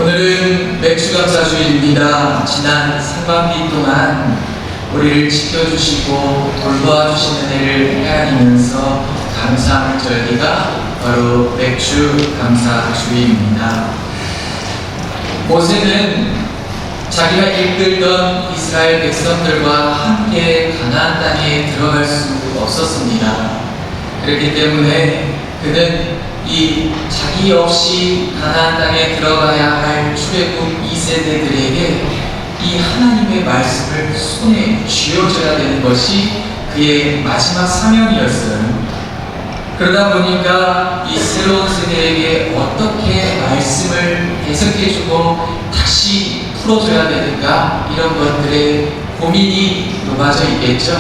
오늘은 맥주감사주일입니다. 지난 상반기 동안 우리를 지켜주시고 돌봐주신 은혜를 헤아리면서 감사하는 절기가 바로 맥주감사주일입니다. 모세는 자기가 이끌던 이스라엘 백성들과 함께 가나안 땅에 들어갈 수 없었습니다. 그렇기 때문에 그는 이 자기 없이 가나안 땅에 들어가야 할 출애굽 2세대들에게 이 하나님의 말씀을 손에 쥐어줘야 되는 것이 그의 마지막 사명이었어요. 그러다 보니까 이 새로운 세대에게 어떻게 말씀을 해석해주고 다시 풀어줘야 되는가, 이런 것들의 고민이 녹아져 있겠죠.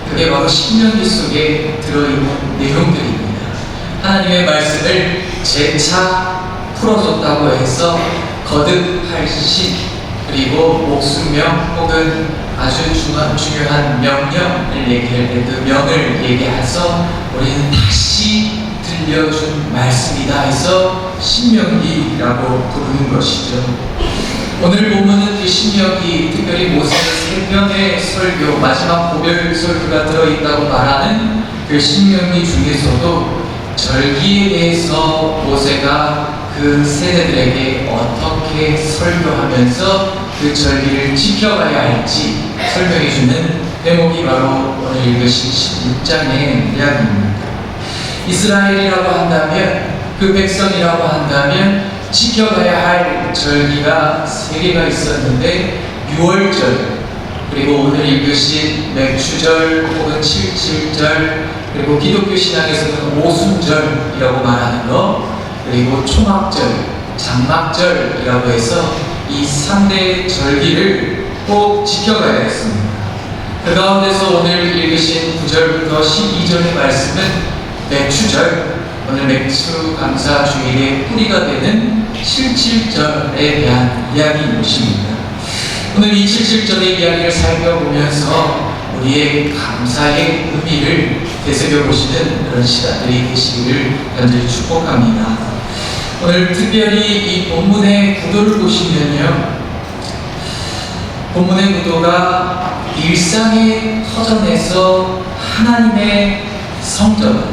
그게 바로 신명기 속에 들어있는 내용들입니다. 하나님의 말씀을 재차 풀어줬다고 해서 거듭할 신, 그리고 목숨명 혹은 아주 중요한 명령을 얘기할 때 그 명을 얘기해서 우리는 다시 들려준 말씀이다 해서 신명기라고 부르는 것이죠. 오늘 본문은 그 신명기, 특별히 모세의 3편의 설교, 마지막 고별 설교가 들어있다고 말하는 그 신명기 중에서도 절기에 대해서 모세가 그 세대들에게 어떻게 설교하면서 그 절기를 지켜가야 할지 설명해주는 대목이 바로 오늘 읽으신 16장의 이야기입니다. 이스라엘이라고 한다면, 그 백성이라고 한다면 지켜가야 할 절기가 3개가 있었는데 6월절, 그리고 오늘 읽으신 맥주절 혹은 칠칠절, 그리고 기독교 신앙에서는 오순절이라고 말하는 것, 그리고 총학절, 장막절이라고 해서 이 3대 절기를 꼭 지켜가야 했습니다. 그 가운데서 오늘 읽으신 9절부터 12절의 말씀은 맥주절, 오늘 맥주감사주일의 뿌리가 되는 칠칠절에 대한 이야기인 것입니다. 오늘 이 칠칠절의 이야기를 살펴보면서 우리의 감사의 의미를 되새겨보시는 그런 시간들이 되시기를 간절히 축복합니다. 오늘 특별히 이 본문의 구도를 보시면요, 본문의 구도가 일상의 터전에서 하나님의 성전,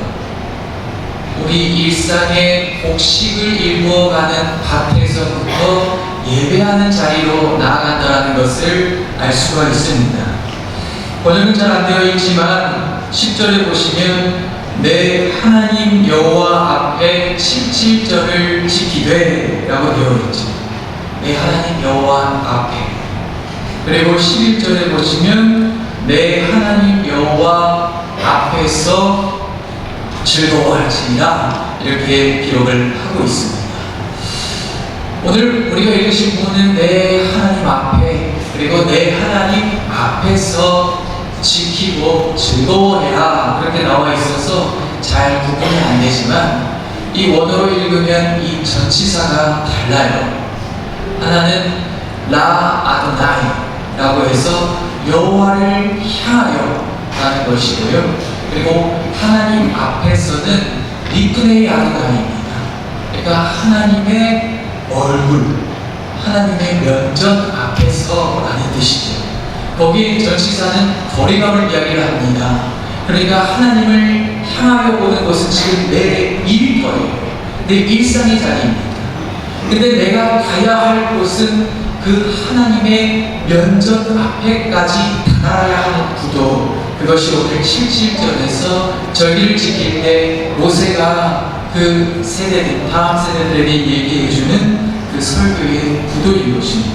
우리 일상의 곡식을 일구어가는 밭에서부터 예배하는 자리로 나아간다는 것을 알 수가 있습니다. 번역은 잘 안 되어 있지만 10절에 보시면 내 하나님 여호와 앞에 칠칠절을 지키되 라고 되어 있죠. 내 하나님 여호와 앞에. 그리고 11절에 보시면 내 하나님 여호와 앞에서 즐거워할지니라, 이렇게 기록을 하고 있습니다. 오늘 우리가 읽으신 부분은 내 하나님 앞에, 그리고 내 하나님 앞에서 지키고 즐거워해라, 그렇게 나와 있어서 잘 구분이 안 되지만 이 원어로 읽으면 이 전치사가 달라요. 하나는 라 아도나이라고 해서 여호와를 향하여 라는 것이고요. 그리고 하나님 앞에서는 리크네이 아도나이입니다. 그러니까 하나님의 얼굴, 하나님의 면전 앞에서 라는 뜻이죠. 거기에 전치사는 거리감을 이야기를 합니다. 그러니까 하나님을 향하여 보는 것은 지금 내 일터예요. 내 일상의 자리입니다. 근데 내가 가야 할 곳은 그 하나님의 면전 앞에까지 달아야 하는 구도, 그것이 오늘 77절에서 절기를 지킬 때 모세가 그 세대들, 다음 세대들에게 얘기해주는 그 설교의 구도인 것입니다.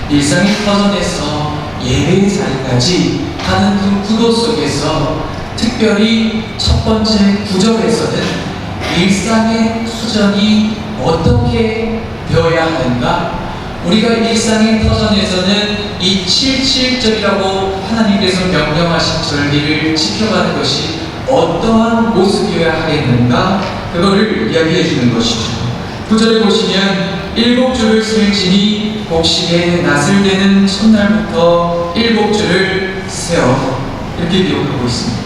일상의 터전에서 예배의 자리까지 하는 그 구도 속에서 특별히 첫 번째 구절에서는 일상의 터전이 어떻게 되어야 하는가, 우리가 일상의 터전에서는 이 77절이라고 하나님께서 명령하신 절기를 지켜가는 것이 어떠한 모습이어야 하겠는가, 그거를 이야기해 주는 것이죠. 9절에 보시면 7줄을 세울지니 곡식에 낫을 대는 첫날부터 7줄을 세어, 이렇게 기록하고 있습니다.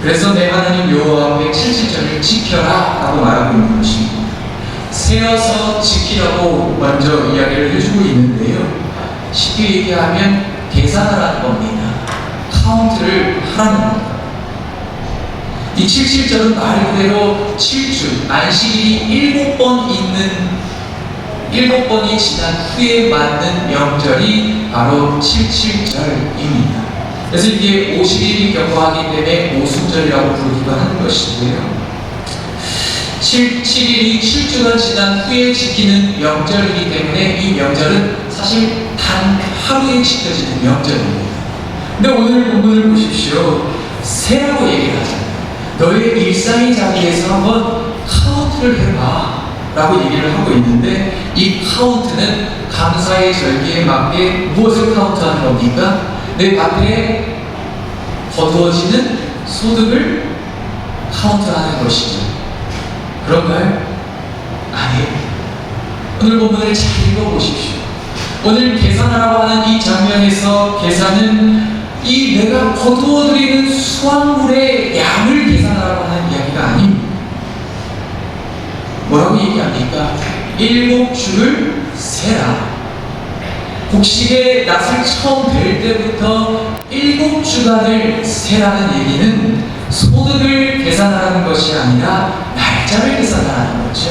그래서 내 하나님 여호와 앞에 77절을 지켜라 라고 말하고 있는 것입니다. 새 세어서 지키라고 먼저 이야기를 해주고 있는데요. 쉽게 얘기하면 계산하라는 겁니다. 카운트를 하라는 겁니다. 이 77절은 말 그대로 7주, 안식일이 7번이 지난 후에 맞는 명절이 바로 77절입니다. 그래서 이게 50일이 경과하기 때문에 오순절이라고 부르기도 하는 것인데요. 7일이 7주가 지난 후에 지키는 명절이기 때문에 이 명절은 사실 단 하루에 지켜지는 명절입니다. 근데 오늘 본문을 보십시오. 세라고 얘기를 하잖아요. 너의 일상의 자리에서 한번 카운트를 해봐 라고 얘기를 하고 있는데, 이 카운트는 감사의 절기에 맞게 무엇을 카운트하는 겁니까? 내 밭에 거두어지는 소득을 카운트하는 것이죠. 그런가요? 아니에요. 오늘 본문을 잘 읽어보십시오. 오늘 계산하라고 하는 이 장면에서 계산은 이 내가 거두어드리는 수확물의 양을 계산하라고 하는 이야기가 아닙니다. 뭐라고 얘기합니까? 7주를 세라. 곡식의 낫을 처음 벨 때부터 7주간을 세라는 얘기는 소득을 계산하라는 것이 아니라 날짜를 계산하라는 거죠.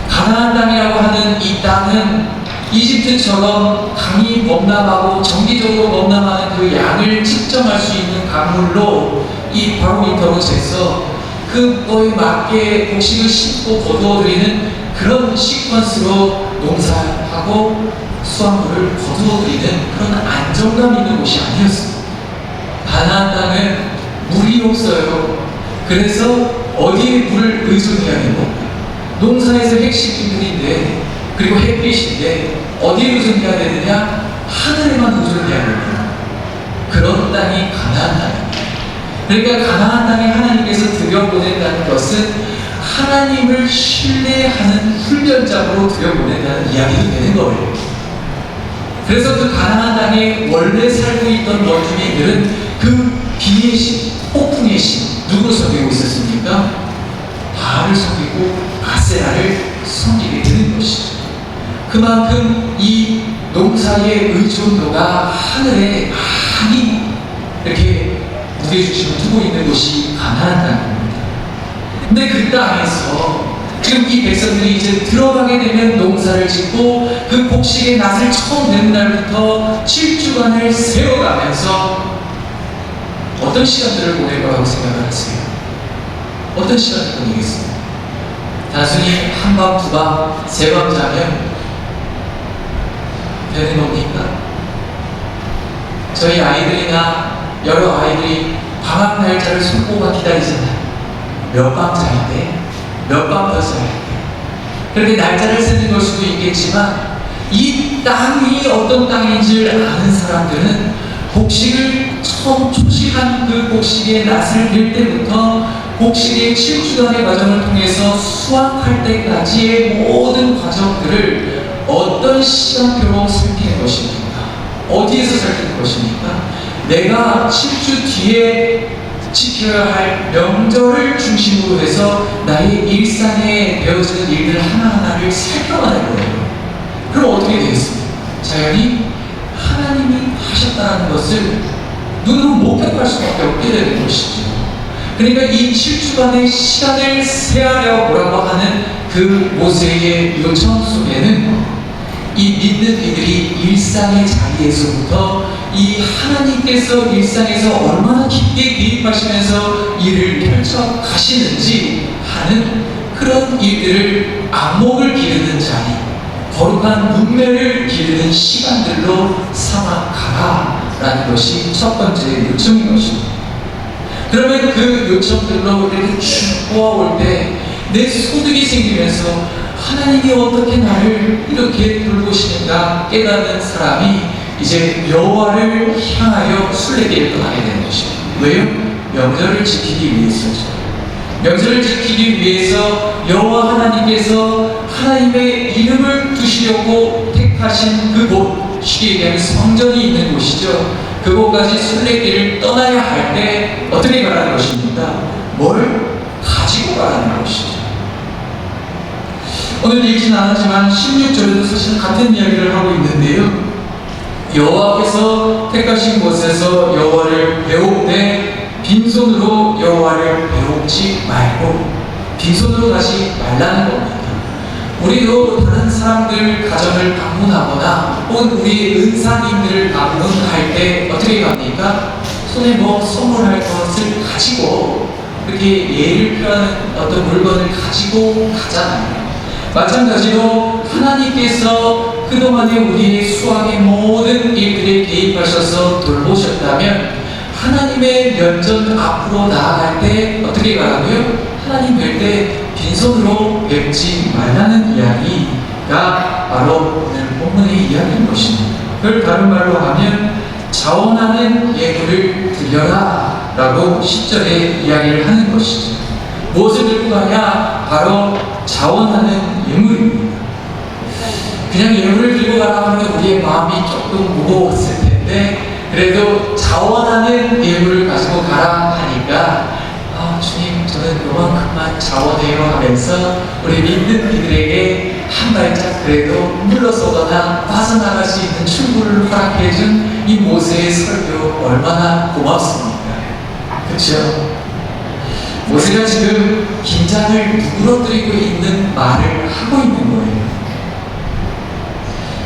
가나안 땅이라고 하는 이 땅은 이집트처럼 강이 범람하고 정기적으로 범람하는 그 양을 측정할 수 있는 강물로 이 바로미터로 재서 그 거에 맞게 곡식을 심고 거두어드리는 그런 시퀀스로 농사하고 수확물을 거두어드리는 그런 안정감 있는 곳이 아니었습니다. 가나안 땅은 물이 없어요. 그래서 어디에 물을 의존해야 되고, 농사에서 핵심인데 그리고 햇빛인데 어디에 의존해야 되느냐? 하늘에만 의존해야 됩니다. 그런 땅이 가나안 땅입니다. 그러니까 가나안 땅에 하나님께서 들여보낸다는 것은 하나님을 신뢰하는 훈련장으로 들여보낸다는 이야기도 되는 거예요. 그래서 그 가나안 땅에 원래 살고 있던 원주민들은 그 비의 신, 폭풍의 신, 누구를 섬기고 있었습니까? 바알을 섬기고 아세라를 섬기게 되는 것이죠. 그만큼 이 농사의 의존도가 하늘에 많이 이렇게 무게중심을 두고 있는 곳이 가나안 땅입니다. 근데 그 땅에서 지금 이 백성들이 이제 들어가게 되면 농사를 짓고 그 곡식의 낫을 처음 낸 날부터 7주간을 세워가면서 어떤 시간들을 보낼 거라고 생각을 하세요? 어떤 시간을 보내겠습니까? 단순히 한밤, 두밤, 세밤 자면 되는 겁니까? 저희 아이들이나 여러 아이들이 방학 날짜를 손꼽아 기다리잖아요. 몇 밤 자야 돼? 몇 밤 더 자야 돼? 그렇게 날짜를 세는 걸 수도 있겠지만, 이 땅이 어떤 땅인지를 아는 사람들은 곡식을 처음 초식한 그 곡식의 낫을 벨 때부터 곡식의 7주간의 과정을 통해서 수확할 때까지의 모든 과정들을 어떤 시간표로 살피는 것입니까? 어디에서 살피는 것입니까? 내가 7주 뒤에 지켜야 할 명절을 중심으로 해서 나의 일상에 되어지는 일들 하나하나를 살펴가는 거예요. 그럼 어떻게 되겠습니까? 자연히 하나님이 하셨다는 것을 눈으로 목격할 수밖에 없게 되는 것이죠. 그러니까 이 7주간의 시간을 세하려 보라고 하는 그 모세의 요청 속에는 이 믿는 이들이 일상의 자리에서부터 이 하나님께서 일상에서 얼마나 깊게 개입하시면서 일을 펼쳐 가시는지 하는 그런 일들을 안목을 기르는 자리, 거룩한 문매를 기르는 시간들로 삼아가라라는 것이 첫 번째 요청인 것입니다. 그러면 그 요청들로 이렇게 쭉 모아올 때 내 소득이 생기면서 하나님이 어떻게 나를 이렇게 돌보시는가 깨닫는 사람이 이제 여호와를 향하여 순례길을 떠나게 되는 것입니다. 왜요? 명절을 지키기 위해서죠. 명절을 지키기 위해서 여호와 하나님께서 하나님의 이름을 두시려고 택하신 그곳, 쉽게 얘기하면 성전이 있는 곳이죠. 그곳까지 순례길을 떠나야 할 때 어떻게 가라는 것입니까? 뭘 가지고 가라는 것이죠. 오늘 읽진 않았지만 16절에도 사실 같은 이야기를 하고 있는데요. 여호와께서 택하신 곳에서 여호와를 배웁되 빈손으로 여호와를 배우지 말고, 빈손으로 가지 말라는 겁니다. 우리도 다른 사람들 가정을 방문하거나 혹은 우리 은사님들을 방문할 때 어떻게 갑니까? 손에 뭐 선물할 것을 가지고 그렇게 예를 표하는 어떤 물건을 가지고 가잖아요. 마찬가지로 하나님께서 그동안에 우리의 수학의 모든 일들에 개입하셔서 돌보셨다면 하나님의 면전 앞으로 나아갈 때 어떻게 가라고요? 하나님 뵐 때 빈손으로 뵙지 말라는 이야기가 바로 오늘 본문의 이야기인 것입니다. 그걸 다른 말로 하면 자원하는 예물을 드려라 라고 10절에 이야기를 하는 것이죠. 무엇을 들고 가냐? 바로 자원하는 예물입니다. 그냥 예물을 들고 가라 하면 우리의 마음이 조금 무거웠을 텐데, 그래도 자원하는 예물을 가지고 가라 하니까 주님, 저는 요만큼만 자원해요 하면서 우리 믿는 이들에게 한 발짝 그래도 물러서거나 빠져나갈 수 있는 출구를 허락해준 이 모세의 설교 얼마나 고맙습니까? 그렇죠? 모세가 지금 긴장을 누그러뜨리고 있는 말을 하고 있는 거예요.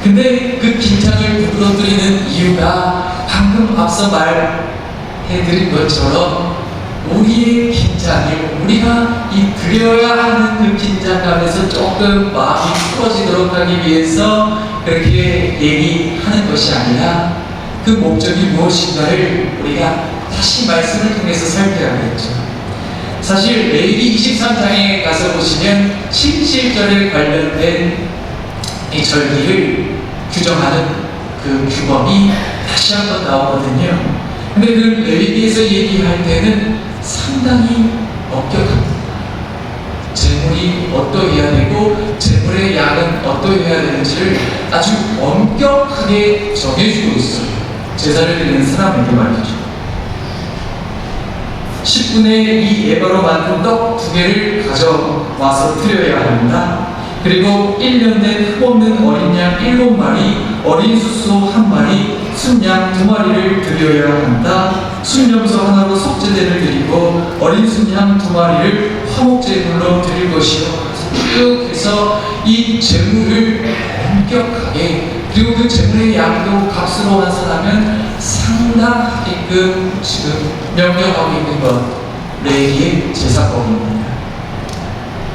근데 그 긴장을 누그러뜨리는 이유가 방금 앞서 말해드린 것처럼 우리의 긴장을 우리가 이 드려야 하는 그 긴장감에서 조금 마음이 풀어지도록 하기 위해서 그렇게 얘기하는 것이 아니라 그 목적이 무엇인가를 우리가 다시 말씀을 통해서 살펴야겠죠. 사실 레위기 23장에 가서 보시면 17절에 관련된 이 절기를 규정하는 그 규범이 다시 한번 나오거든요. 근데 그 레위기에서 얘기할 때는 상당히 엄격합니다. 제물이 어떠해야 되고 제물의 양은 어떠해야 되는지를 아주 엄격하게 정해주고 있어요. 제사를 드리는 사람에게 말이죠. 10분의 2 에바로 만든 떡 2개를 가져와서 드려야 합니다. 그리고 1년 된 흠없는 어린 양 7마리, 어린 수소 1마리, 순양 2마리를 드려야 한다. 순염소 하나로 속죄제를 드리고 어린 순양 2마리를 화목제물로 드릴 것이요. 쭉 해서 이 제물을 엄격하게, 그리고 그 제물의 양도 값으로 환산하면 상당하게끔 지금 명령하고 있는 것, 레위기의 제사법입니다.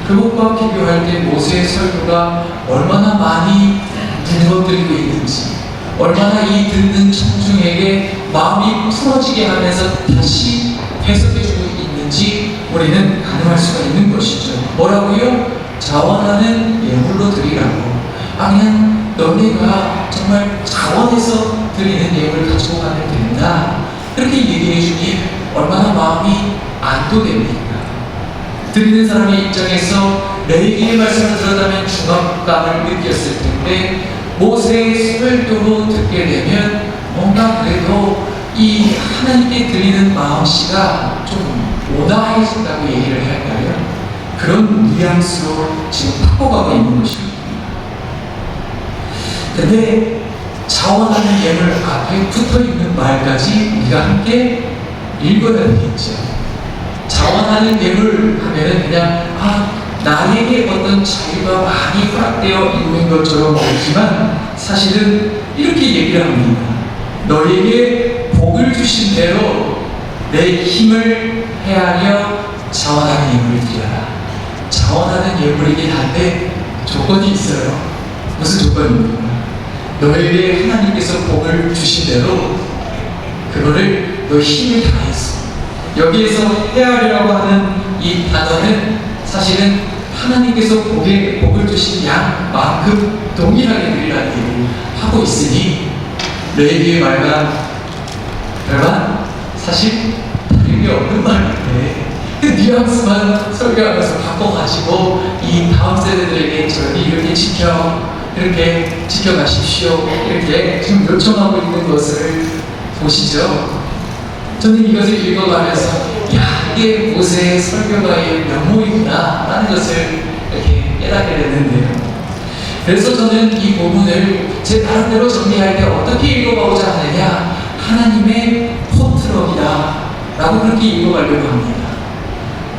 그것과 비교할 때 모세의 설교가 얼마나 많이 무너뜨리고 있는지, 얼마나 이 듣는 청중에게 마음이 풀어지게 하면서 다시 해석해주고 있는지 우리는 가늠할 수가 있는 것이죠. 뭐라고요? 자원하는 예물로 드리라고. 그냥 너네가 정말 자원해서 드리는 예물을 가지고 가면 된다, 그렇게 얘기해 주니 얼마나 마음이 안도됩니까? 드리는 사람의 입장에서 레위기의 말씀을 들었다면 중압감을 느꼈을 텐데, 모세의 설교로 듣게 되면 뭔가 그래도 이 하나님께 드리는 마음씨가 좀 온화해진다고 얘기를 할까요? 그런 뉘앙스로 지금 바꿔가고 있는 것입니다. 근데 자원하는 예물 앞에 붙어있는 말까지 우리가 함께 읽어야 되겠죠. 자원하는 예물 하면은 그냥 나에게 어떤 자유가 많이 허락되어 있는 것처럼 보이지만 사실은 이렇게 얘기를 합니다. 너에게 복을 주신 대로 내 힘을 헤아려 자원하는 예물을 드려라. 자원하는 예물이긴 한데 조건이 있어요. 무슨 조건입니까? 너에게 하나님께서 복을 주신 대로 그거를 너 힘을 다해서, 여기에서 헤아리라고 하는 이 단어는 사실은 하나님께서 복을 주신 양만큼 동일하게 드리라는 얘기를 하고 있으니 레위기의 말과 별반 사실 다른 게 없는 말인데 그 뉘앙스만 설교하면서 바꿔가지고 이 다음 세대들에게 저희 이렇게 그렇게 지켜가십시오, 이렇게 지금 요청하고 있는 것을 보시죠. 저는 이것을 읽어가면서 이게 모세의 설교가의 면모이구나 라는 것을 이렇게 깨닫게 됐는데요. 그래서 저는 이 부분을 제 나름대로 정리할 때 어떻게 읽어가고자 하느냐, 하나님의 포트럭이다 라고 그렇게 읽어가려고 합니다.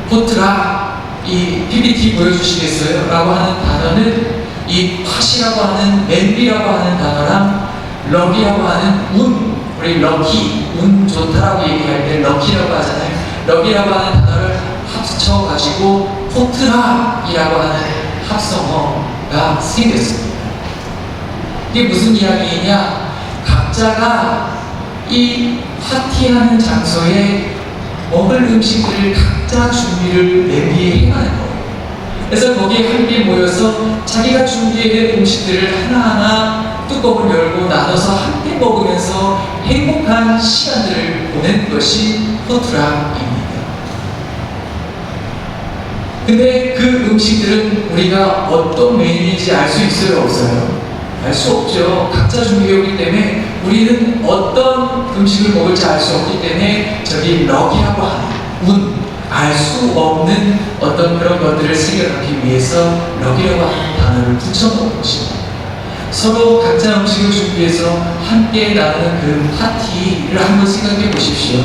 포트락, 이 PPT 보여주시겠어요? 라고 하는 단어는 이 팟이라고 하는 맨비라고 하는 단어랑 럭이라고 하는 운, 우리 럭키, 운 좋다라고 얘기할 때 럭키라고 하잖아요. 럭이라고 하는 단어를 합쳐가지고 포트락이라고 하는 합성어가 생겼습니다. 이게 무슨 이야기이냐? 각자가 이 파티하는 장소에 먹을 음식들을 각자 준비를 내비에 해가는 거예요. 그래서 거기에 함께 모여서 자기가 준비해낸 음식들을 하나하나 뚜껑을 열고 나눠서 함께 먹으면서 행복한 시간들을 보내는 것이 포트락입니다. 근데 그 음식들은 우리가 어떤 메뉴인지 알 수 있어요, 없어요? 알 수 없죠. 각자 준비해오기 때문에 우리는 어떤 음식을 먹을지 알 수 없기 때문에 저기 럭이라고 하는 운, 알 수 없는 어떤 그런 것들을 새겨넣기 위해서 럭이라고 하는 단어를 붙여놓은 것입니다. 서로 각자 음식을 준비해서 함께 나누는 그 파티를 한번 생각해 보십시오.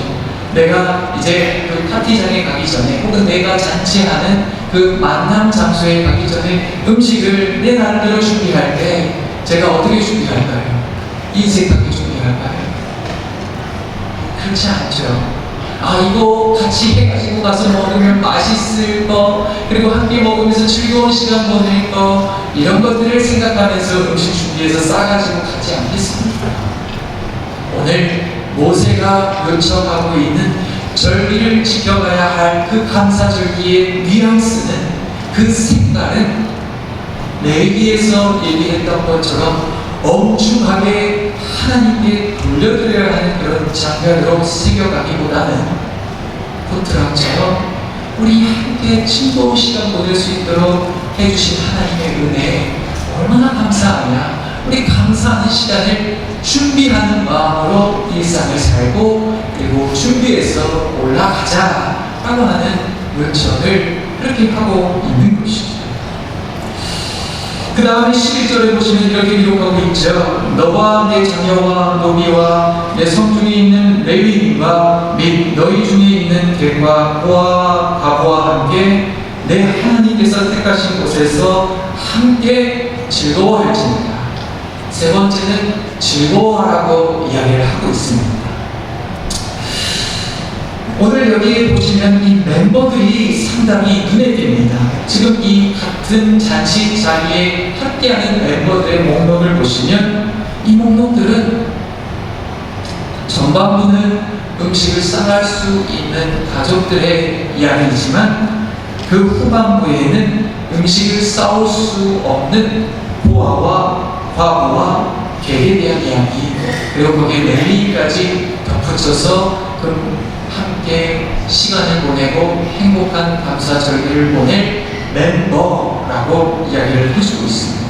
내가 이제 그 파티장에 가기 전에 혹은 내가 잔치하는 그 만남 장소에 가기 전에 음식을 내 나름대로 준비할 때 제가 어떻게 준비할까요? 인색하게 준비할까요? 그렇지 않죠. 아, 이거 같이 해가지고 가서 먹으면 맛있을 거, 그리고 함께 먹으면서 즐거운 시간 보낼 거, 이런 것들을 생각하면서 음식 준비해서 싸가지고 가지 않겠습니까? 오늘 모세가 요청하고 있는 절기를 지켜가야 할 그 감사절기의 뉘앙스는, 그 색깔은 레위기에서 얘기했던 것처럼 엄중하게 하나님께 돌려드려야 하는 그런 장면으로 새겨가기보다는 포트락처럼 우리 함께 즐거운 시간 보낼 수 있도록 해주신 하나님의 은혜에 얼마나 감사하냐. 우리 감사하는 시간을 준비하는 마음으로 일상을 살고, 그리고 준비해서 올라가자 라고 하는 요청을 그렇게 하고 있는 것이죠. 그 다음에 11절에 보시면 이렇게 기록하고 있죠. 너와 내 자녀와 노비와 내 성중에 있는 레위인과 및 너희 중에 있는 객과 호와 바보와 함께 내 하나님께서 택하신 곳에서 함께 즐거워할지니라. 세 번째는 즐거워하라고 이야기를 하고 있습니다. 오늘 여기 보시면 이 멤버들이 상당히 눈에 띕니다. 지금 이 같은 잔치 자리에 함께하는 멤버들의 목록을 보시면 이 목록들은 전반부는 음식을 싸갈 수 있는 가족들의 이야기이지만 그 후반부에는 음식을 싸울 수 없는 보아와 과부와 객에 대한 이야기, 그리고 거기에 레위까지 덧붙여서 함께 시간을 보내고 행복한 감사절기를 보낼 멤버라고 이야기를 해주고 있습니다.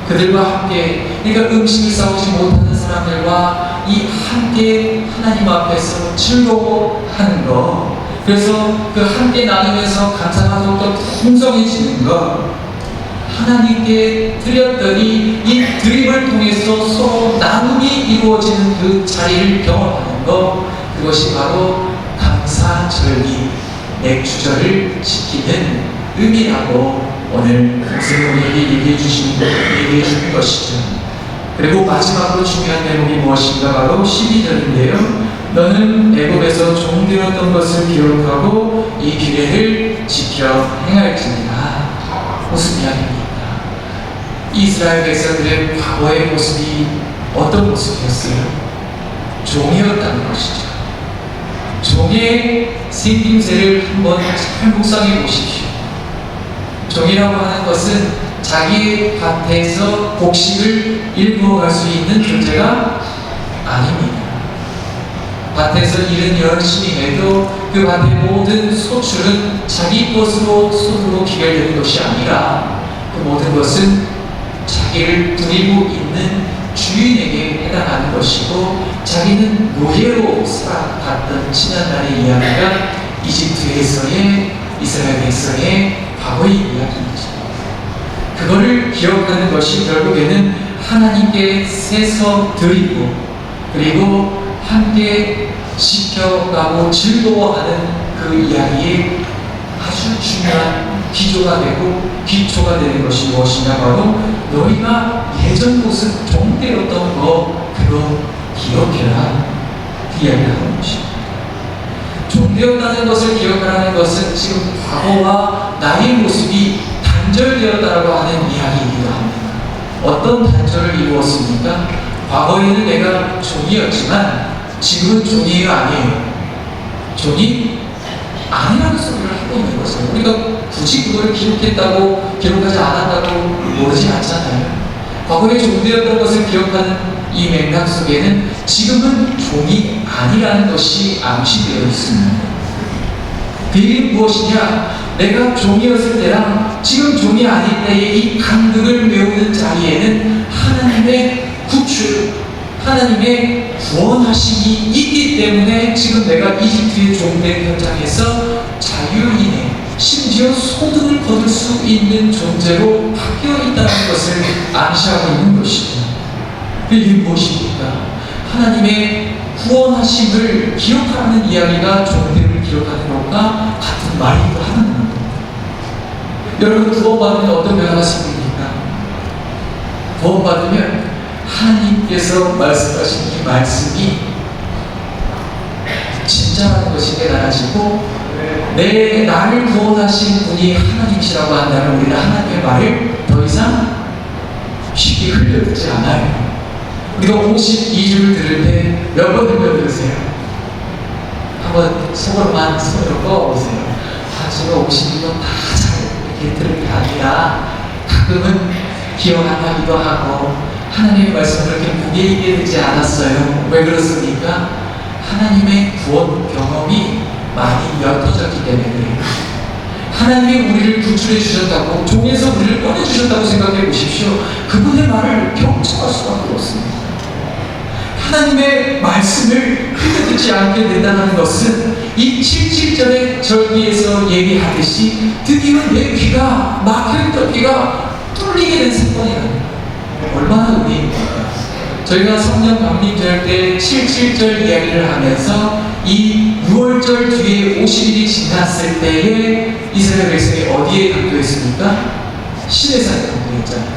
그들과 함께, 그러니까 음식을 싸우지 못하는 사람들과 이 함께 하나님 앞에서 즐거워하는 것, 그래서 그 함께 나누면서 감사가 더욱더 풍성해지는 것, 하나님께 드렸더니 이 드림을 통해서 서로 나눔이 이루어지는 그 자리를 경험하는 것, 그것이 바로 감사절기, 맥주절을 지키는 의미라고 오늘 선생님이 얘기해 주는 것이죠. 그리고 마지막으로 중요한 대목이 무엇인가, 바로 12절인데요. 너는 애굽에서 종되었던 것을 기억하고 이 규례를 지켜 행할지니라. 무슨 이야기입니까? 이스라엘 백성들의 과거의 모습이 어떤 모습이었어요? 종이었다는 것이죠. 종의 생김새를 한번 잘 묵상해 보십시오. 종이라고 하는 것은 자기의 밭에서 곡식을 일구어갈 수 있는 존재가 아닙니다. 밭에서 일은 열심히 해도 그 밭의 모든 소출은 자기 것으로 손으로 기결되는 것이 아니라 그 모든 것은 자기를 부리고 있는 주인에게 해당하는 것이고, 자기는 노예로 살아갔던 지난날의 이야기가 이집트에서의 이스라엘에서의 과거의 이야기입니다. 그거를 기억하는 것이 결국에는 하나님께 세서 드리고 그리고 함께 지켜가고 즐거워하는 그 이야기에 아주 중요한 기조가 되고 기초가 되는 것이 무엇이냐, 바로 너희가 예전 모습 종되었던 거 그거 기억해라, 그 이야기를 하는 것입니다. 종되었다는 것을 기억하라는 것은 지금 과거와 나의 모습이 단절되었다라고 하는 이야기이기도 합니다. 어떤 단절을 이루었습니까? 과거에는 내가 종이었지만 지금은 종이에요, 아니에요? 종이 아니라는 소리를 하고 있는 거죠. 우리가 굳이 그거를 기록했다고 기록하지 않았다고 모르지 않잖아요. 과거에 종되었던 것을 기억하는 이 맥락 속에는 지금은 종이 아니라는 것이 암시되어 있습니다. 그 얘기는 무엇이냐? 내가 종이었을 때랑 지금 종이 아닐 때의 이 간극을 메우는 자리에는 하나님의 구출, 하나님의 구원하심이 있기 때문에 지금 내가 이집트의 종된 현장에서 자유인의, 심지어 소득을 거둘 수 있는 존재로 바뀌어 있다는 것을 암시하고 있는 것입니다. 이게 무엇입니까? 하나님의 구원하심을 기억하는 이야기가 종됨을 기억하는 것과 같은 말이기도 하는 겁니다. 여러분, 구원받으면 어떤 변화가 생깁니까? 구원받으면 하나님께서 말씀하신 이 말씀이 진짜라는 것이 깨달아지고 나를 구원하신 분이 하나님이시라고 한다면 우리는 하나님의 말을 더 이상 쉽게 흘려듣지 않아요. 우리가 52주를 들을 때 몇 번 흘려들으세요? 한번 손으로만 손으로 꺼보세요. 제가 52번 다 잘 이렇게 들은 게 아니라 가끔은 기억 안 나기도 하고 하나님의 말씀을 그렇게 무게 있게 듣지 않았어요. 왜 그렇습니까? 하나님의 구원 경험이 많이 옅어졌기 때문에 그래요. 하나님이 우리를 구출해 주셨다고, 종에서 우리를 꺼내 주셨다고 생각해 보십시오. 그분의 말을 경청할 수밖에 없습니다. 하나님의 말씀을 크게 듣지 않게 된다는 것은 이 77절의 절기에서 얘기하듯이 드디어 내 귀가, 막혀있던 귀가 뚫리게 된 사건이라는 거예요. 얼마나 의미입니까? 저희가 성령 강림절 때 77절 이야기를 하면서 이 6월절 뒤에 50일이 지났을 때에 이스라엘 백성이 어디에 당도했습니까? 시내산에 당도했잖아요.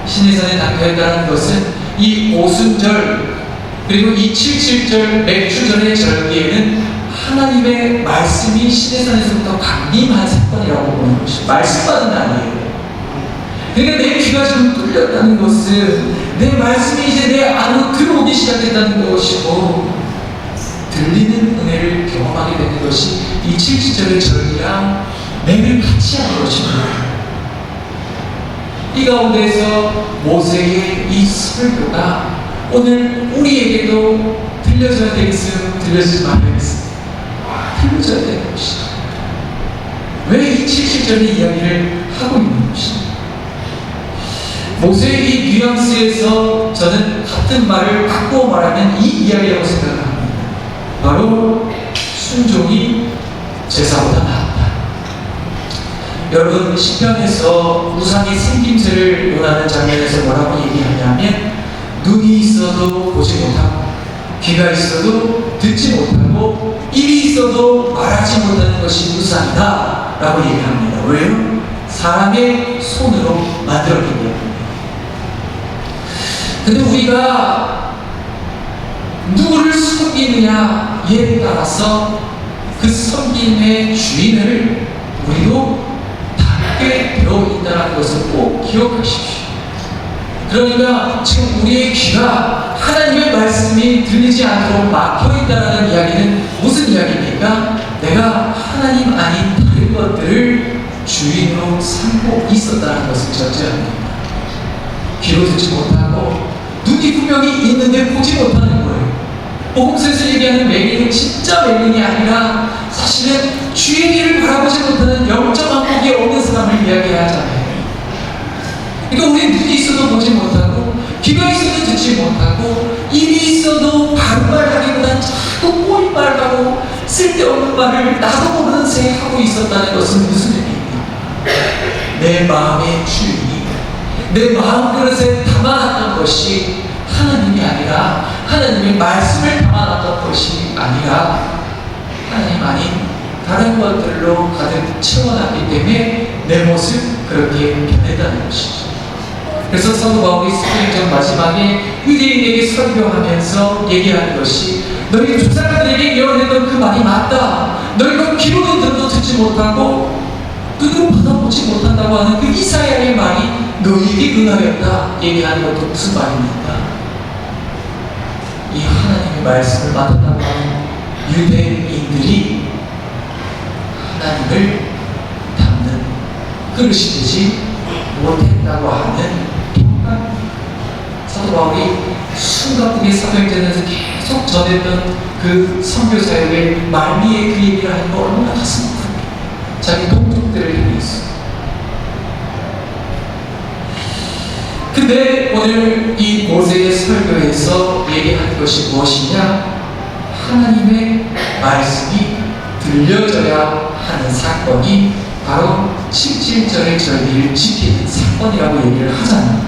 시내산에 당도했다는 것은 이 오순절 그리고 이 77절 맥주절의 절기에는 하나님의 말씀이 시내산에서부터 강림한 사건이라고 보는 것이 말씀받은 날이에요. 그러니까 내 귀가 좀 뚫렸다는 것은 내 말씀이 이제 내 안으로 들어오기 시작했다는 것이고 들리는 은혜를 경험하게 되는 것이 이 77절의 절기랑 매일 같이 하는 것입니다. 이 가운데서 모세의 이 설교가 오늘 우리에게도 들려져야 되겠어요? 들려지지 말아야겠어요? 들려져야 되는 것이죠. 왜 이 77절의 이야기를 하고 있는 것입니다. 모세의 이 뉘앙스에서 저는 같은 말을 바꾸어 말하면 이 이야기라고 생각합니다. 바로 순종이 제사보다 낫다. 여러분, 시편에서 우상의 생김새를 논하는 장면에서 뭐라고 얘기하냐면 눈이 있어도 보지 못하고 귀가 있어도 듣지 못하고 입이 있어도 말하지 못하는 것이 우상이다 라고 얘기합니다. 왜요? 사람의 손으로 만들었기 때문에. 근데 우리가 누구를 섬기느냐에 따라서 그 섬김의 주인을 우리도 닮게 되어 있다는 것을 꼭 기억하십시오. 그러니까 지금 우리의 귀가 하나님의 말씀이 들리지 않도록 막혀있다는 이야기는 무슨 이야기입니까? 내가 하나님 아닌 다른 것들을 주인으로 삼고 있었다는 것을 전제합니다. 귀로 듣지 못하고 눈이 분명히 있는데 보지 못하는 거예요. 복음서에서 얘기하는 맹인은 진짜 맹인이 아니라 사실은 주의 길을 바라보지 못하는 영적 안목이 없는 사람을 이야기하잖아요. 그러니까 우리 눈이 있어도 보지 못하고 귀가 있어도 듣지 못하고 입이 있어도 바른 말 하기보단 자꾸 꼬인 말 하고 쓸데없는 말을 나도 모르는 새 하고 있었다는 것은 무슨 의미입니까? 내 마음의 주인이 내 마음그릇에 담아놨던 것이 하나님이 아니라 하나님의 말씀을 담아놨던 것이 아니라 하나님 아닌 다른 것들로 가득 채워놨기 때문에 내 모습 그렇게 변했다는 것이죠. 그래서 사도 바울이 사도행전 마지막에 유대인에게 설교하면서 얘기하는 것이 너희 조상들에게 예언했던 그 말이 맞다. 너희가 귀로는 들어도 듣지 못하고 눈으로 받아보지 못한다고 하는 그 이사야의 말이 너희에게 응하였다 얘기하는 것도 무슨 말입니까? 이 하나님의 말씀을 맡았다고 하는 유대인들이 하나님을 담는 그릇이 되지 못했다고 하는 평가입니다. 사도 바울이 숨가쁘게 사도행전에서 계속 전했던 그 선교 사역의 말미에 그 얘기를 하는 거 얼마나 가슴 아픕니까? 자기 동족들을 향해서. 근데 오늘 이 모세의 설교에서 얘기하는 것이 무엇이냐? 하나님의 말씀이 들려져야 하는 사건이 바로 17절의 절기를 지키는 사건이라고 얘기를 하잖아요.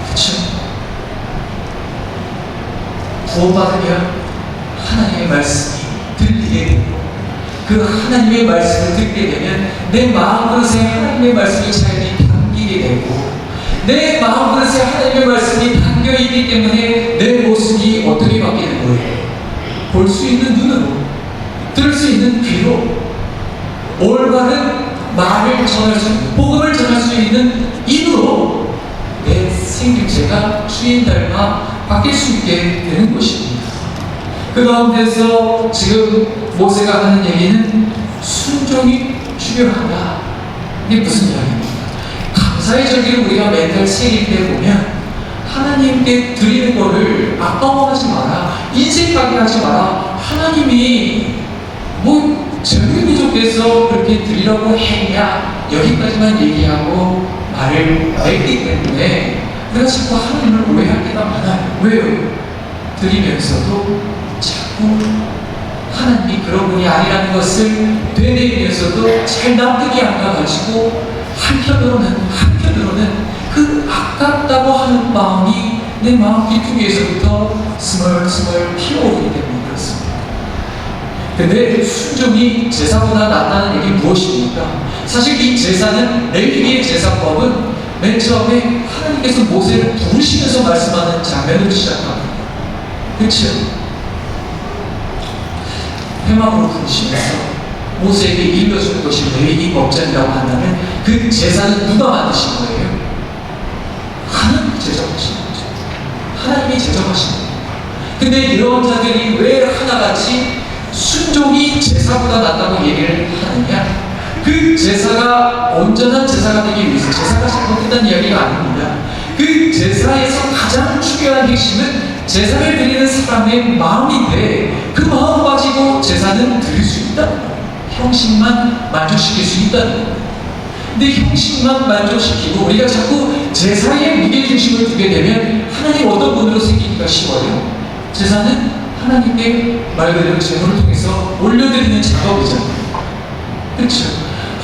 그렇죠? 구원받으면 하나님의 말씀이 들리게 되고 그 하나님의 말씀을 듣게 되면 내 마음그릇에 하나님의 말씀이 잘 담기게 되고 내 마음그릇에 하나님의 말씀이 담겨있기 때문에 내 모습이 어떻게 바뀌는 거예요? 볼 수 있는 눈으로, 들을 수 있는 귀로, 올바른 말을 전할 수 있는, 복음을 전할 수 있는 입으로 내 생김새가 주인 닮아 바뀔 수 있게 되는 것입니다. 그 가운데서 지금 모세가 하는 얘기는 순종이 중요하다. 이게 무슨 이야기입니까? 감사의 절기를 우리가 매달 새길 때 보면 하나님께 드리는 거를 아까워하지 마라, 인색하게 하지 마라. 하나님이 뭐 저기 부족해서 그렇게 드리라고 했냐 여기까지만 얘기하고 말을 맺기 때문에 우리가 자꾸 하나님을 오해할 때가 많아요. 왜요? 드리면서도 자꾸 하나님이 그런 분이 아니라는 것을 되뇌이면서도 잘 납득이 안 가가지고 한편으로는 그 아깝다고 하는 마음이 내 마음 깊숙이에서부터 스멀스멀 피어오르기 때문에 그렇습니다. 근데 순종이 제사보다 낫다는 얘기 무엇입니까? 사실 이 제사는 레위기의 제사법은 맨 처음에 하나님께서 모세를 부르시면서 말씀하는 장면으로 시작합니다. 그렇죠? 회막으로 부르시면서 모세에게 일러주는 것이 레위기 법전이라고 한다면 그 제사는 누가 만드신 거예요? 하나님이 제정하신 거죠. 하나님이 제정하신 거예요. 근데 이런 자들이 왜 하나같이 순종이 제사보다 낫다고 얘기를 하느냐? 그 제사가 온전한 제사가 되기 위해서 제사가 잘못됐다는 이야기가 아닙니다. 그 제사에서 가장 중요한 핵심은 제사를 드리는 사람의 마음인데 그 마음 가지고 제사는 드릴 수 있다는 거예요. 형식만 만족시킬 수 있다는 거예요. 근데 형식만 만족시키고 우리가 자꾸 제사에 무게중심을 두게 되면 하나님 어떤 분으로 생기기가 쉬워요. 제사는 하나님께 말 그대로 제물을 통해서 올려드리는 작업이잖아요. 그렇죠?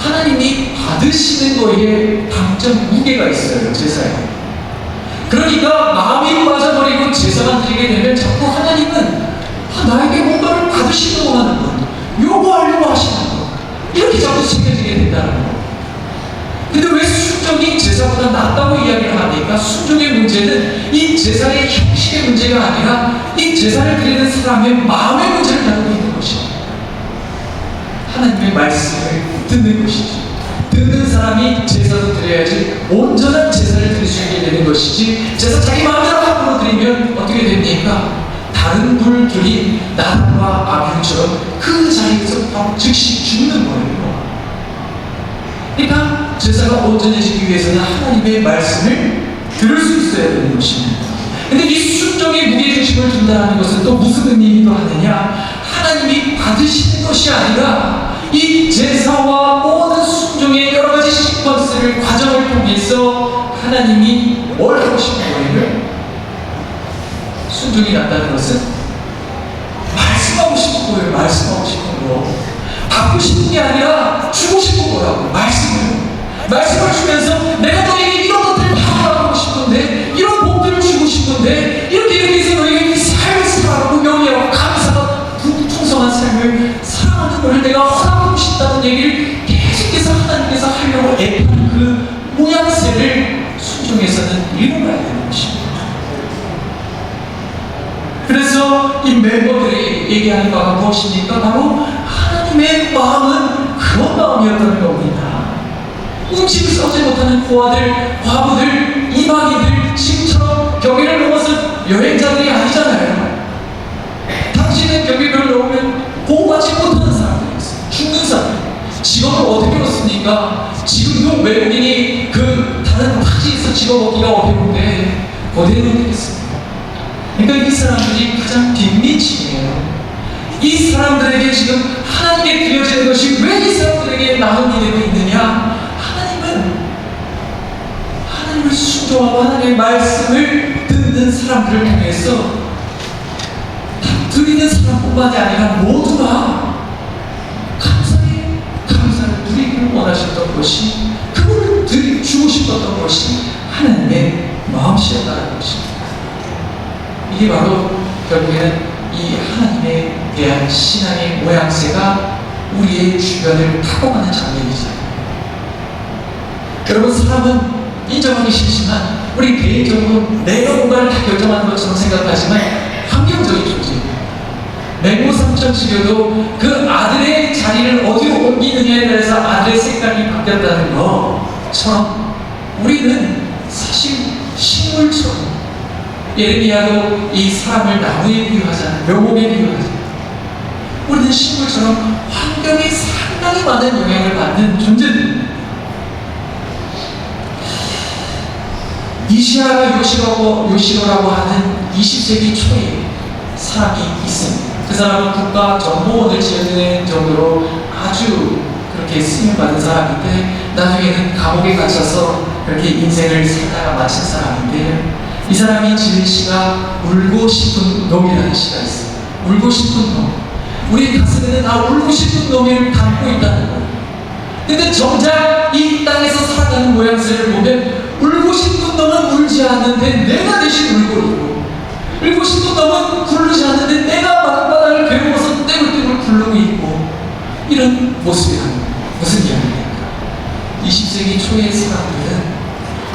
하나님이 받으시는 거에 당장 무게가 있어요. 제사에. 그러니까 마음이 빠져버리고 제사만 드리게 되면 자꾸 하나님은 나에게 뭔가를 받으시려고 하는 것, 요구하려고 하시는 것, 이렇게 자꾸 생겨지게 된다는 거. 근데 왜 순종이 제사보다 낫다고 이야기를 합니까? 순종의 문제는 이 제사의 형식의 문제가 아니라 이 제사를 드리는 사람의 마음의 문제를 다루고 있는 것입니다. 하나님의 말씀을 듣는 것이죠. 듣는 사람이 제사도 드려야지 온전한 제사를 드릴 수 있게 되는 것이지 제사 자기 마음대로 함부로 드리면 어떻게 됩니까? 다른 불들이 나단과 아비후처럼 그 자리에서 바로 즉시 죽는 거예요. 그러니까 제사가 온전해지기 위해서는 하나님의 말씀을 들을 수 있어야 되는 것입니다. 근데 이 순종에 무게중심을 둔다는 것은 또 무슨 의미이기도 하느냐? 하나님이 받으시는 것이 아니라 이 제사와 모든 순종의 여러 가지 시퀀스를 과정을 통해서 하나님이 뭘 하고 싶은 거예요? 순종이 난다는 것은 말씀하고 싶은 거예요. 말씀하고 싶은 거. 받고 싶은 게 아니라 주고 싶은 거라고. 말씀을 주면서 내가 너에게 이런 것 그걸 내가 허락하고 싶다는 얘기를 계속해서 하나님께서 하려고 애쓰는 그 모양새를 순종해서는 읽어가야 되는 것입니다. 그래서 이 멤버들이 얘기하는 바가 무엇입니까? 바로 하나님의 마음은 그런 마음이었다는 겁니다. 움직일 수 없지 못하는 고아들, 과부들, 이방인들, 지금처럼 경계를 넘어서 여행자들이 아니잖아요. 당신은 경계를 넘으면 보호받지 못하는 사람들이었어요. 죽는 사람들. 직업을 어떻게 얻습니까? 지금도 외국인이 그 다른 타지에서 직업 얻기가 어려운데 어디에 얻겠습니까? 그러니까 이 사람들이 가장 빈민층이에요. 이 사람들에게 지금 하나님께 드려지는 것이 왜 이 사람들에게 나음이 되고 있느냐? 하나님을 순종하고 하나님의 말씀을 듣는 사람들을 통해서 드리는 사람뿐만이 아니라 모두가 감사를 누리기를 원하셨던 것이, 그걸 주고 싶었던 것이 하나님의 마음씨였다는 것입니다. 이게 바로 결국에는 이 하나님에 대한 신앙의 모양새가 우리의 주변을 타고가는 장면이잖아요. 여러분, 사람은 인정하기 싫지만 우리 개인적으로 내가 뭔가를 다 결정하는 것처럼 생각하지만 환경적인 존재입니다. 맹모삼천지교도 그 아들의 자리를 어디로 옮기느냐에 대해서 아들의 색깔이 바뀌었다는 것처럼 우리는 사실 식물처럼, 예레미야도 이 사람을 나무에 비유하잖아요. 묘목에 비유하잖아요. 우리는 식물처럼 환경에 상당히 많은 영향을 받는 존재들입니다. 이시아가 요시로라고 하는 20세기 초에 사람이 있습니다. 그 사람은 국가 정보원을 지어낸 정도로 아주 그렇게 쓰임받은 사람인데, 나중에는 감옥에 갇혀서 그렇게 인생을 살다가 마친 사람인데, 이 사람이 지은 시가 울고 싶은 놈이라는 시가 있어요. 울고 싶은 놈. 우리 가슴에는 다 울고 싶은 놈을 담고 있다는 거예요. 근데 정작 이 땅에서 살아가는 모양새를 보면 울고 싶은 놈은 울지 않는데 내가 대신 울고 있고, 울고 싶은 놈은 부르지 않는데 내가 마음바닥을 괴로워서 떼굴떼굴 부르고 있고, 이런 모습이라는 거예요. 무슨 이야기입니까? 20세기 초의 사람들은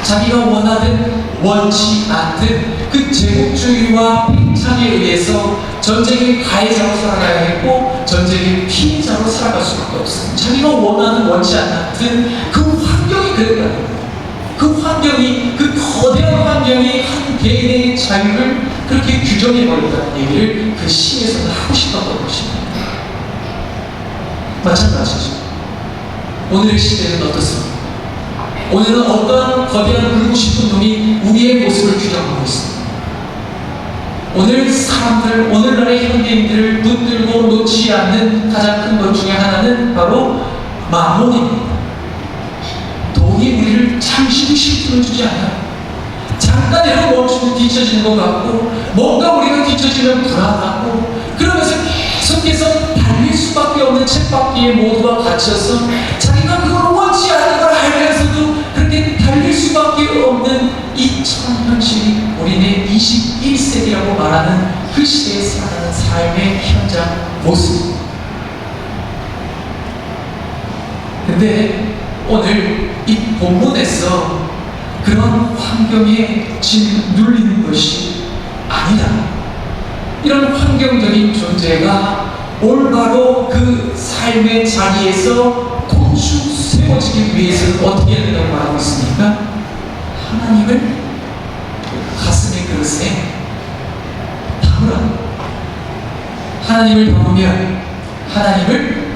자기가 원하든 원치 않든 그 제국주의와 팽창에 의해서 전쟁의 가해자로 살아가야 했고 전쟁의 피해자로 살아갈 수밖에 없습니다. 자기가 원하든 원치 않든 그 환경이 그랬다는 거예요. 그 환경이, 그 거대한 환경이 한 개인의 자유를 그렇게 규정해버린다는 얘기를 그 시에서는 하고 싶었던 것입니다. 마찬가지죠. 오늘의 시대는 어떻습니까? 오늘은 어떤 거대한 울고 싶은 놈이 우리의 모습을 규정하고 있습니다. 오늘 사람들, 오늘날의 현대인들을 붙들고 놓지 않는 가장 큰 것 중에 하나는 바로 마몬입니다. 돈이 우리를 잠시 쉼터를 주지 않아요. 잠깐이라도 멈추면 뒤처지는 것 같고, 뭔가 우리가 뒤처지면 불안하고, 그러면서 계속해서 달릴 수밖에 없는 쳇바퀴에 모두가 갇혀서 자기가 그걸 원치 않는 걸 알면서도 그렇게 달릴 수밖에 없는 이처럼 현실이 우리네 21세기라고 말하는 그 시대에 살아가는 삶의 현장 모습입니다. 근데 오늘 이 본문에서 그런 환경에 짓눌리는 것이 아니다. 이런 환경적인 존재가 올바로 그 삶의 자리에서 고추 세워지기 위해서는 어떻게 해야 된다고 말하고 있습니까? 하나님을 가슴의 그릇에 담으라. 하나님을 담으면 하나님을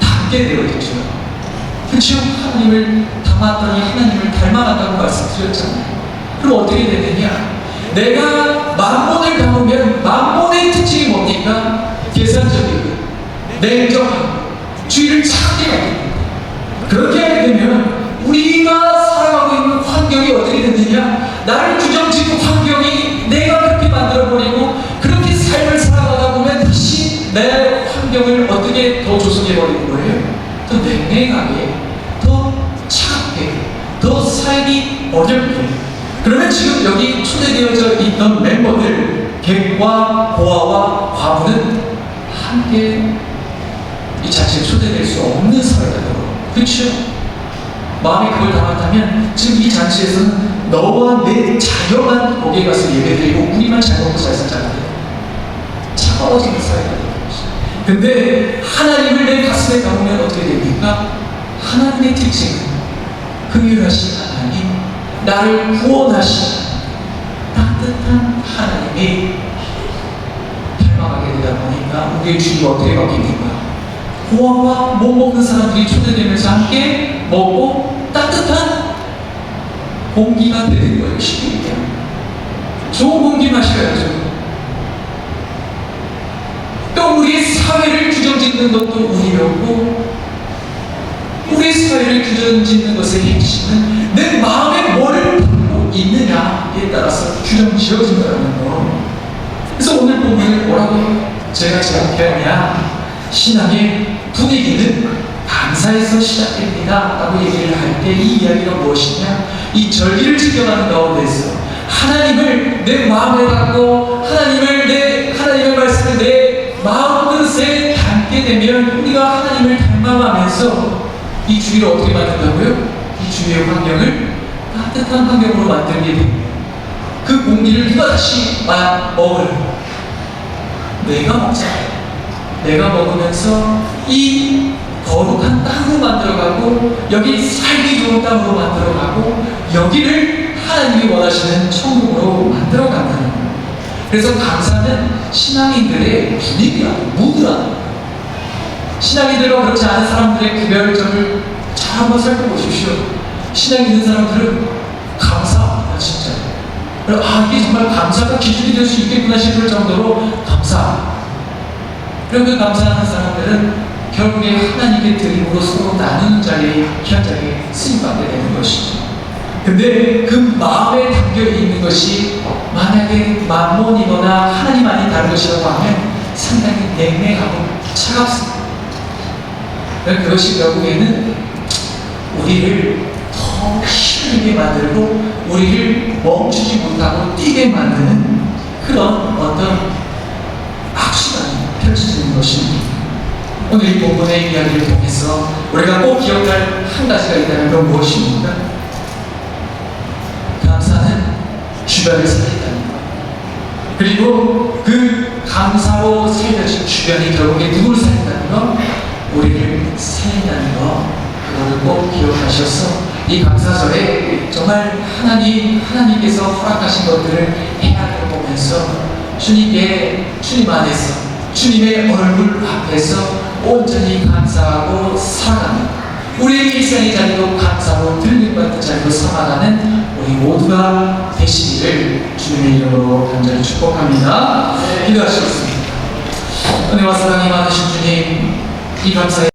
닮게 되어 있죠. 그렇죠? 하나님을 담았더니 하나님을 닮아간다고 말씀드렸잖아요. 그럼 어떻게 되느냐? 내가 만본을 담으면 만본의 특징이 뭡니까? 계산적이고 냉정하고 주의를 찾게 됩니다. 그렇게 하게 되면 우리가 살아가고 있는 환경이 어떻게 되느냐? 나를 규정짓는 환경이 내가 그렇게 만들어버리고 그렇게 삶을 살아가다 보면 다시 내 환경을 어떻게 더 조성해버리는 거예요? 더 냉랭하게, 더 차갑게, 더 살기 어렵게. 그러면 지금 여기 초대되어져 있던 멤버들, 객과 고아와 과부는 함께 이 자리에 없는 사회가 되고, 그렇죠? 마음에 그걸 담았다면 지금 이 잔치에서는 너와 내 자녀만 거기에 가서 예배드리고 우리만 잘 먹고 잘 살자는데 차가워지는 사회가 되는 것이죠. 근데 하나님을 내 가슴에 담으면 어떻게 됩니까? 하나님의 특징은 긍휼하신 하나님, 나를 구원하신 따뜻한 하나님이 닮아가게 되다 보니까 우리의 주의가 어떻게 바뀝니까? 고아와 못 먹는 사람들이 초대되면서 함께 먹고 따뜻한 공기가 되는 거예요. 쉽게 얘기하면 좋은 공기 마셔야죠. 또 우리의 사회를 규정짓는 것도 우리였고, 우리의 사회를 규정짓는 것의 핵심은 내 마음에 뭐를 담고 있느냐에 따라서 규정지어진다는 거. 그래서 오늘 본문을 뭐라고 제가 제안하냐, 신앙의 분위기는 감사에서 시작됩니다 라고 얘기를 할 때 이 이야기가 무엇이냐, 이 절기를 지켜가는 가운데서 하나님을 내 마음에 담고 하나님의 말씀을 내 마음그릇에 담게 되면 우리가 하나님을 닮아가면서 이 주위를 어떻게 만든다고요? 이 주위의 환경을 따뜻한 환경으로 만들게 됩니다. 그 공기를 누가 다시 먹어요? 내가 먹잖아요. 내가 먹으면서 이 거룩한 땅으로 만들어가고, 여기 살기 좋은 땅으로 만들어가고, 여기를 하나님이 원하시는 천국으로 만들어간다는 거예요. 그래서 감사는 신앙인들의 분위기라는, 무드라는 거예요. 신앙인들과 그렇지 않은 사람들의 구별점을 잘 한번 살펴보십시오. 신앙 있는 사람들은 감사합니다, 진짜. 이게 정말 감사가 기준이 될 수 있겠구나 싶을 정도로 감사합니다. 그리고 그 감사하는 사람들은 결국에 하나님의 드림으로 서로 나누는 자리에, 현장에 쓰임받게 되는 것이죠. 근데 그 마음에 담겨 있는 것이 만약에 만몬이거나 하나님 아닌 다른 것이라고 하면 상당히 냉랭하고 차갑습니다. 그것이 결국에는 우리를 더 힘들게 만들고 우리를 멈추지 못하고 뛰게 만드는 그런 어떤 악순환이 펼쳐지는 것입니다. 오늘 이 본문의 이야기를 통해서 우리가 꼭 기억할 한 가지가 있다면 그건 무엇입니까? 감사는 주변을 살린다는 것. 그리고 그 감사로 살려진 주변이 결국에 누구를 살린다는 것? 우리를 살린다는 것. 그거를 꼭 기억하셔서 이 감사절에 정말 하나님께서 허락하신 것들을 헤아려 보면서 주님 안에서, 주님의 얼굴 앞에서 온전히 감사하고 살아가는, 우리의 일상의 자리도 감사로 들림받는 자리로 삼아가는 우리 모두가 되시기를 주님의 이름으로 간절히 축복합니다. 기도하시겠습니다. 은혜와 사랑이 많으신 주님, 이 감사의